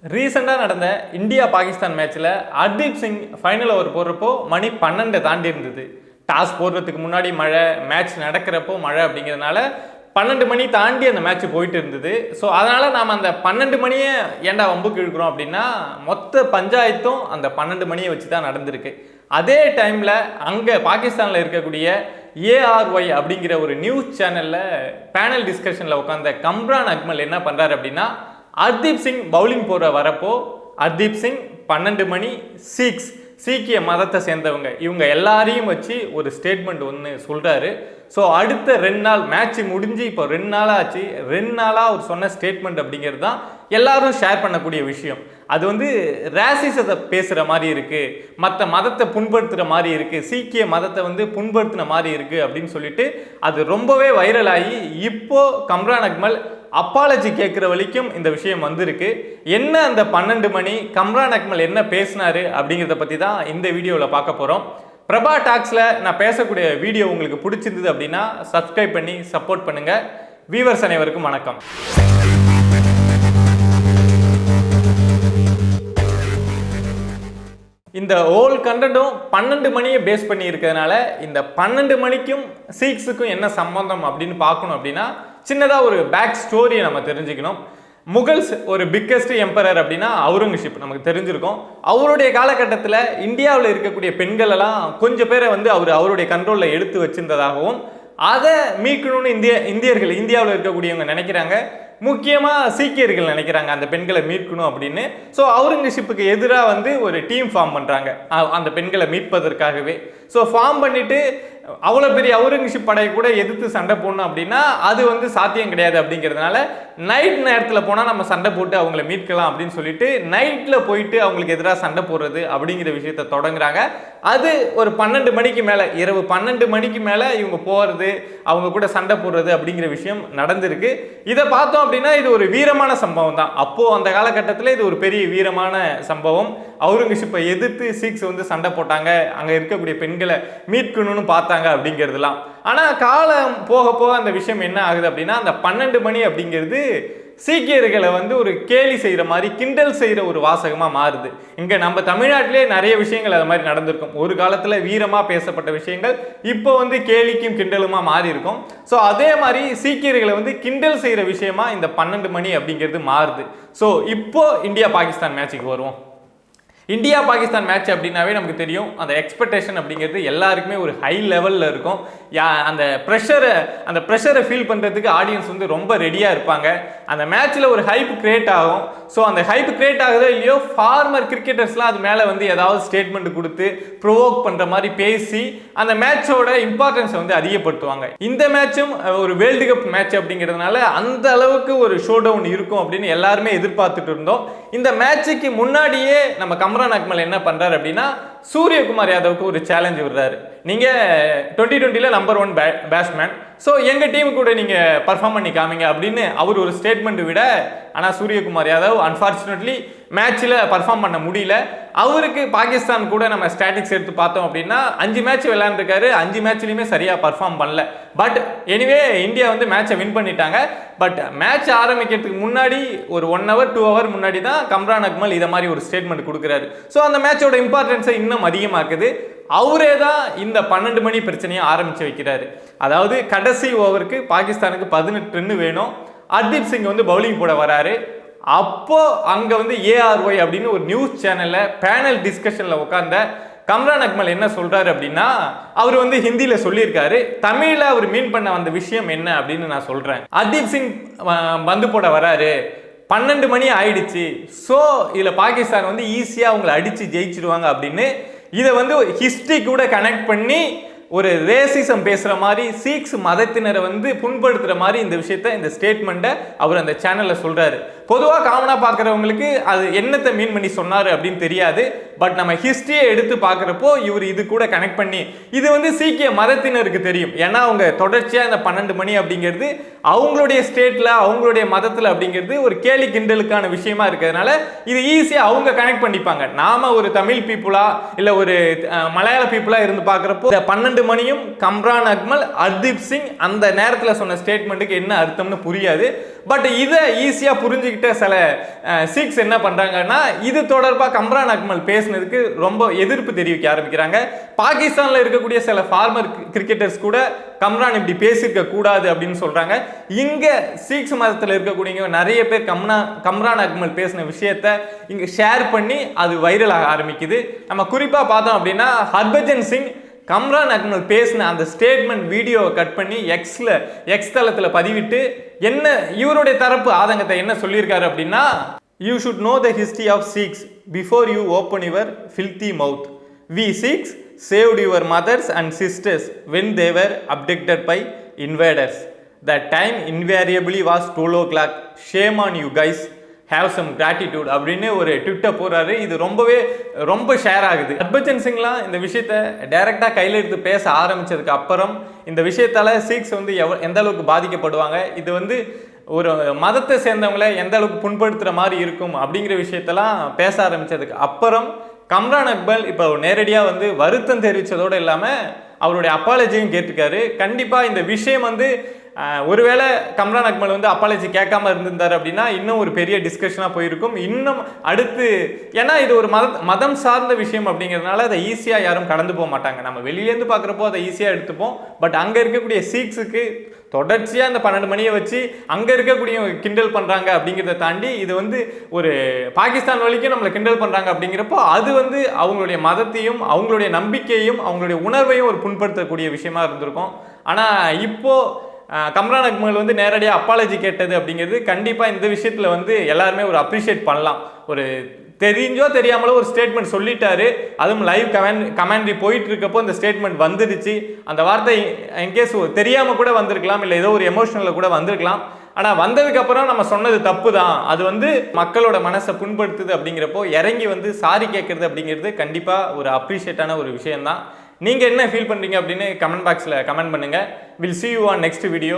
ரீசெண்டாக நடந்த இந்தியா பாகிஸ்தான் மேட்ச்சில் ஹர்தீப் சிங் ஃபைனல் ஓவர் போடுறப்போ மணி 12 தாண்டி இருந்தது. டாஸ் போடுறதுக்கு முன்னாடி மழை, மேட்ச் நடக்கிறப்போ மழை அப்படிங்கிறதுனால 12 மணி தாண்டி அந்த மேட்ச் போயிட்டு இருந்தது. ஸோ அதனால் நாம் அந்த 12 மணியை ஏன்டா வம்புக்கு இழுக்கிறோம் அப்படின்னா மொத்த பஞ்சாயத்தும் அந்த 12 மணியை வச்சு தான் நடந்திருக்கு. அதே டைமில் அங்கே பாகிஸ்தானில் இருக்கக்கூடிய ஏஆர்ஒய் அப்படிங்கிற ஒரு நியூஸ் சேனலில் பேனல் டிஸ்கஷனில் உட்காந்த கம்ரான் அக்மல் என்ன பண்ணுறாரு அப்படின்னா, ஹர்தீப் சிங் பவுலிங் போட வரப்போ ஹர்தீப் சிங் 12 மணி சீக்கிய மதத்தை சேர்ந்தவங்க இவங்க எல்லாரையும் வச்சு ஒரு ஸ்டேட்மெண்ட் ஒன்று சொல்கிறாரு. ஸோ அடுத்த 2 நாள் மேட்ச் முடிஞ்சு இப்போ 2 நாளாக ஆச்சு. 2 நாளாக அவர் சொன்ன ஸ்டேட்மெண்ட் அப்படிங்கிறது தான் எல்லாரும் ஷேர் பண்ணக்கூடிய விஷயம். அது வந்து ரேசிசத்தை பேசுகிற மாதிரி இருக்குது, மற்ற மதத்தை புண்படுத்துகிற மாதிரி இருக்குது, சீக்கிய மதத்தை வந்து புண்படுத்தின மாதிரி இருக்குது அப்படின்னு சொல்லிட்டு அது ரொம்பவே வைரல் ஆகி இப்போ கம்ரான் அக்மல் அப்பாலஜி கேட்குற வரைக்கும் இந்த விஷயம் வந்திருக்கு. என்ன அந்த 12 மணி கம்ரான் அக்மல் என்ன பேசினாரு அப்படிங்கிறத பற்றி தான் இந்த வீடியோவில் பார்க்க போகிறோம். பிரபா டாக்ஸில் நான் பேசக்கூடிய வீடியோ உங்களுக்கு பிடிச்சிருந்தது அப்படின்னா சப்ஸ்கிரைப் பண்ணி சப்போர்ட் பண்ணுங்கள். வியூவர்ஸ் அனைவருக்கும் வணக்கம். இந்த ஹோல் கண்டென்ட்டும் 12 மணியை பேஸ் பண்ணி இருக்கிறதுனால இந்த 12 மணிக்கும் சீக்ஸுக்கும் என்ன சம்பந்தம் அப்படின்னு பார்க்கணும் அப்படின்னா சின்னதாக ஒரு பேக் ஸ்டோரியை நம்ம தெரிஞ்சுக்கணும். முகல்ஸ் ஒரு பிக்கஸ்ட் எம்பரர் அப்படின்னா அவுரங்கசீப் நமக்கு தெரிஞ்சிருக்கும். அவருடைய காலகட்டத்தில் இந்தியாவில் இருக்கக்கூடிய பெண்கள் எல்லாம் கொஞ்சம் பேரை வந்து அவருடைய கண்ட்ரோலில் எடுத்து வச்சிருந்ததாகவும் அதை மீட்கணும்னு இந்தியாவில் இருக்கக்கூடியவங்க நினைக்கிறாங்க. முக்கியமாக சீக்கியர்கள் நினைக்கிறாங்க அந்த பெண்களை மீட்கணும் அப்படின்னு. ஸோ அவுரங்கசீப்புக்கு எதிராக வந்து ஒரு டீம் ஃபார்ம் பண்ணுறாங்க அந்த பெண்களை மீட்பதற்காகவே. ஸோ ஃபார்ம் பண்ணிட்டு அவ்வளோ பெரிய அவுரங்கசீப் படையை கூட எதிர்த்து சண்டை போடணும் அப்படின்னா அது வந்து சாத்தியம் கிடையாது. அப்படிங்கிறதுனால நைட் நேரத்தில் போனால் நம்ம சண்டை போட்டு அவங்கள மீட்கலாம் அப்படின்னு சொல்லிட்டு நைட்டில் போயிட்டு அவங்களுக்கு எதிராக சண்டை போடுறது அப்படிங்கிற விஷயத்த தொடங்குறாங்க. அது ஒரு 12 மணிக்கு மேலே, இரவு 12 மணிக்கு மேலே இவங்க போகிறது, அவங்க கூட சண்டை போடுறது அப்படிங்கிற விஷயம் நடந்திருக்கு. இதை பார்த்தோம் அப்படின்னா இது ஒரு வீரமான சம்பவம் தான். அப்போது அந்த காலகட்டத்தில் இது ஒரு பெரிய வீரமான சம்பவம். அவுரங்கசீப்பை எதிர்த்து சீக்ஸ் வந்து சண்டை போட்டாங்க, அங்கே இருக்கக்கூடிய பெண்களை மீட்கணும்னு பார்த்தாங்க அப்படிங்கிறதுலாம். ஆனால் காலம் போக போக அந்த விஷயம் என்ன ஆகுது அப்படின்னா அந்த 12 மணி அப்படிங்கிறது சீக்கியர்களை வந்து ஒரு கேலி செய்கிற மாதிரி, கிண்டல் செய்கிற ஒரு வாசகமாக மாறுது. இங்கே நம்ம தமிழ்நாட்டிலே நிறைய விஷயங்கள் அது மாதிரி நடந்திருக்கும். ஒரு காலத்தில் வீரமாக பேசப்பட்ட விஷயங்கள் இப்போ வந்து கேலிக்கும் கிண்டலுமா மாறி இருக்கும். ஸோ அதே மாதிரி சீக்கியர்களை வந்து கிண்டல் செய்கிற விஷயமா இந்த 12 மணி அப்படிங்கிறது மாறுது. ஸோ இப்போ இந்தியா பாகிஸ்தான் மேட்சுக்கு வருவோம். இந்தியா பாகிஸ்தான் மேட்ச் அப்படின்னாவே நமக்கு தெரியும் அந்த எக்ஸ்பெக்டேஷன் அப்படிங்கிறது எல்லாருக்குமே ஒரு ஹை லெவலில் இருக்கும். அந்த ப்ரெஷரை ஃபீல் பண்ணுறதுக்கு ஆடியன்ஸ் வந்து ரொம்ப ரெடியாக இருப்பாங்க. அந்த மேட்ச்சில் ஒரு ஹைப் கிரியேட் ஆகும். ஸோ அந்த ஹைப் கிரியேட் ஆகுதோ இல்லையோ ஃபார்மர் கிரிக்கெட்டர்ஸ்லாம் அது மேலே வந்து ஏதாவது ஸ்டேட்மெண்ட் கொடுத்து ப்ரொவோக் பண்ணுற மாதிரி பேசி அந்த மேட்சோட இம்பார்ட்டன்ஸை வந்து அதிகப்படுத்துவாங்க. இந்த மேட்சும் ஒரு வேர்ல்டு கப் மேட்ச் அப்படிங்கிறதுனால அந்த அளவுக்கு ஒரு ஷோ டவுன் இருக்கும் அப்படின்னு எல்லாருமே எதிர்பார்த்துட்டு இருந்தோம். இந்த மேட்சுக்கு முன்னாடியே நம்ம கம்ரான் அக்மல் என்ன பண்றாரு அப்படின்னா சூரியகுமார் யாதவுக்கு ஒரு சேலஞ்ச் விடுறாரு. நீங்க 2020 நம்பர் 1 பேட்ஸ்மேன், ஸோ எங்க டீமு கூட நீங்க பர்ஃபார்ம் பண்ணி காமிங்க அப்படின்னு அவர் ஒரு ஸ்டேட்மெண்ட் விட, ஆனால் சூரியகுமார் யாதவ் அன்பார்ச்சுனேட்லி மேட்ச்சில் பர்ஃபார்ம் பண்ண முடியல. அவருக்கு பாகிஸ்தான் கூட நம்ம ஸ்டாட்டிக்ஸ் எடுத்து பார்த்தோம் அப்படின்னா 5 மேட்ச் விளையாண்டுருக்காரு, 5 மேட்ச்லையுமே சரியாக பர்ஃபார்ம் பண்ணல. பட் எனிவே இந்தியா வந்து மேட்சை வின் பண்ணிட்டாங்க. பட் மேட்ச் ஆரம்பிக்கிறதுக்கு முன்னாடி ஒரு 1 hour 2 hour முன்னாடி தான் கம்ரான் அக்மல் இதை மாதிரி ஒரு ஸ்டேட்மெண்ட் கொடுக்குறாரு. ஸோ அந்த மேட்சோட இம்பார்ட்டன்ஸை இன்னும் அதிகமாக்குது. அவரே தான் இந்த 12 மணி பிரச்சனையை ஆரம்பிச்சு வைக்கிறாரு. அதாவது கடைசி ஓவருக்கு பாகிஸ்தானுக்கு 18 ரன் வேணும். ஹர்தீப் சிங் வந்து பவுலிங் போட வராரு. அப்போ அங்க வந்து ஏஆர்ஒய் அப்படின்னு ஒரு நியூஸ் சேனல்ல பேனல் டிஸ்கஷன்ல உட்கார்ந்த கம்ரான் அக்மல் என்ன சொல்றாரு அப்படின்னா, அவர் வந்து ஹிந்தியில சொல்லியிருக்காரு, தமிழ்ல அவர் மீன் பண்ண வந்த விஷயம் என்ன அப்படின்னு நான் சொல்றேன். ஹர்தீப் சிங் பந்து போட வராரு, 12 மணி ஆயிடுச்சு, ஸோ இதில் பாகிஸ்தான் வந்து ஈஸியாக அவங்களை அடித்து ஜெயிச்சிடுவாங்க அப்படின்னு இதை வந்து ஹிஸ்ட்ரி கூட கனெக்ட் பண்ணி ஒரு ரேசிசம் பேசுகிற மாதிரி, சீக்ஸ் மதத்தினரை வந்து புண்படுத்துகிற மாதிரி இந்த விஷயத்த, இந்த ஸ்டேட்மெண்ட்டை அவர் அந்த சேனலில் சொல்கிறாரு. பொதுவாக காமனாக பார்க்குறவங்களுக்கு அது என்னத்தை மீன் பண்ணி சொன்னார் அப்படின்னு தெரியாது. பட் நம்ம ஹிஸ்ட்ரியை எடுத்து பார்க்குறப்போ இவர் இது கூட கனெக்ட் பண்ணி, இது வந்து சீக்கிய மதத்தினருக்கு தெரியும். ஏன்னா அவங்க தொடர்ச்சியாக இந்த 12 மணி அப்படிங்கிறது அவங்களுடைய ஸ்டேட்டில், அவங்களுடைய மதத்தில் அப்படிங்கிறது ஒரு கேலி கிண்டலுக்கான விஷயமா இருக்கிறதுனால இது ஈஸியாக அவங்க கனெக்ட் பண்ணிப்பாங்க. நாம ஒரு தமிழ் பீப்புளா இல்லை ஒரு மலையாள பீப்புளா இருந்து பார்க்குறப்போ 12 12 மணியும் கம்ரான் அக்மல், ஹர்தீப் சிங் அந்த நேரத்தில் சொன்ன ஸ்டேட்மெண்ட்டுக்கு என்ன அர்த்தம்னு புரியாது. பட் இதை ஈஸியாக புரிஞ்சுக்கிட்ட சில சீக்ஸ் என்ன பண்ணுறாங்கன்னா, இது தொடர்பாக கம்ரான் அக்மல் பேசினதுக்கு ரொம்ப எதிர்ப்பு தெரிவிக்க ஆரம்பிக்கிறாங்க. பாகிஸ்தானில் இருக்கக்கூடிய சில ஃபார்மர் கிரிக்கெட்டர்ஸ் கூட கம்ரான் இப்படி பேசியிருக்க கூடாது அப்படின்னு சொல்கிறாங்க. இங்கே சீக்ஸ் மதத்தில் இருக்கக்கூடிய நிறைய பேர் கம்ரான் அக்மல் பேசின விஷயத்த இங்கே ஷேர் பண்ணி அது வைரல் ஆக ஆரம்பிக்குது. நம்ம குறிப்பாக பார்த்தோம் அப்படின்னா, ஹர்பஜன் சிங் கம்ரான் அக்மல் பேசின அந்த ஸ்டேட்மெண்ட் வீடியோவை கட் பண்ணி எக்ஸ் தளத்தில் பதிவிட்டு என்ன இவருடைய தரப்பு ஆதங்கத்தை என்ன சொல்லியிருக்காரு அப்படின்னா, you should know the history of Sikhs before you open your filthy mouth. We Sikhs saved your mothers and sisters when they were abducted by invaders. That time invariably was 12 o'clock. Shame on you guys. Have some gratitude அப்படின்னு ஒரு Twitter போறாரு. இது ரொம்ப share ஆகுது. ஹர்பஜன் சிங்லாம் இந்த விஷயத்தை டைரக்டாக கையில் எடுத்து பேச ஆரம்பிச்சதுக்கு அப்புறம் இந்த விஷயத்தால் சீக்ஸ் எந்த அளவுக்கு பாதிக்கப்படுவாங்க, இது ஒரு மதத்தை சேர்ந்தவங்களை எந்த அளவுக்கு புண்படுத்துகிற மாதிரி இருக்கும் அப்படிங்கிற விஷயத்தெல்லாம் பேச ஆரம்பித்ததுக்கு அப்புறம் கம்ரான் அக்மல் இப்போ நேரடியாக வருத்தம் தெரிவித்ததோடு இல்லாமல் அவருடைய அப்பாலஜியும் கேட்டிருக்காரு. கண்டிப்பாக இந்த விஷயம் ஒருவேளை கம்ரான் அக்மல் அப்பாலஜி கேட்காம இருந்திருந்தார் அப்படின்னா இன்னும் ஒரு பெரிய டிஸ்கஷனாக போயிருக்கும். இன்னும் அடுத்து ஏன்னா இது ஒரு மதம் சார்ந்த விஷயம் அப்படிங்கிறதுனால அதை ஈஸியாக யாரும் கடந்து போக மாட்டாங்க. நம்ம வெளியிலேருந்து பார்க்குறப்போ அதை ஈஸியாக எடுத்துப்போம். பட் அங்கே இருக்கக்கூடிய சீக்ஸுக்கு தொடர்ச்சியாக அந்த 12 மணியை வச்சு அங்கே இருக்கக்கூடிய கிண்டல் பண்ணுறாங்க அப்படிங்கிறத தாண்டி இது ஒரு பாகிஸ்தான் வரைக்கும் நம்மளை கிண்டல் பண்ணுறாங்க அப்படிங்கிறப்போ அது அவங்களுடைய மதத்தையும் அவங்களுடைய நம்பிக்கையும் அவங்களுடைய உணர்வையும் ஒரு புண்படுத்தக்கூடிய விஷயமா இருந்திருக்கும். ஆனால் இப்போது கம்ரான் அக்மல் நேரடியாக அப்பாலஜி கேட்டது அப்படிங்கிறது கண்டிப்பாக இந்த விஷயத்தில் எல்லாருமே ஒரு அப்ரிஷியேட் பண்ணலாம். ஒரு தெரிஞ்சோ தெரியாமலோ ஒரு ஸ்டேட்மெண்ட் சொல்லிட்டாரு, அதுவும் லைவ் கமெண்ட்ரி போயிட்டு இருக்கப்போ இந்த ஸ்டேட்மெண்ட் வந்துடுச்சு. அந்த வார்த்தை இன்கேஸ் தெரியாமல் கூட வந்திருக்கலாம், இல்லை ஏதோ ஒரு எமோஷனலில் கூட வந்திருக்கலாம். ஆனால் வந்ததுக்கப்புறம் நம்ம சொன்னது தப்பு தான், அது மக்களோட மனசை புண்படுத்துது அப்படிங்கிறப்போ இறங்கி சாரி கேட்குறது அப்படிங்கிறது கண்டிப்பாக ஒரு அப்ரிஷியேட்டான ஒரு விஷயம்தான். நீங்கள் என்ன ஃபீல் பண்ணுறீங்க அப்படின்னு கமெண்ட் பாக்ஸில் கமெண்ட் பண்ணுங்கள். Will see you on next video.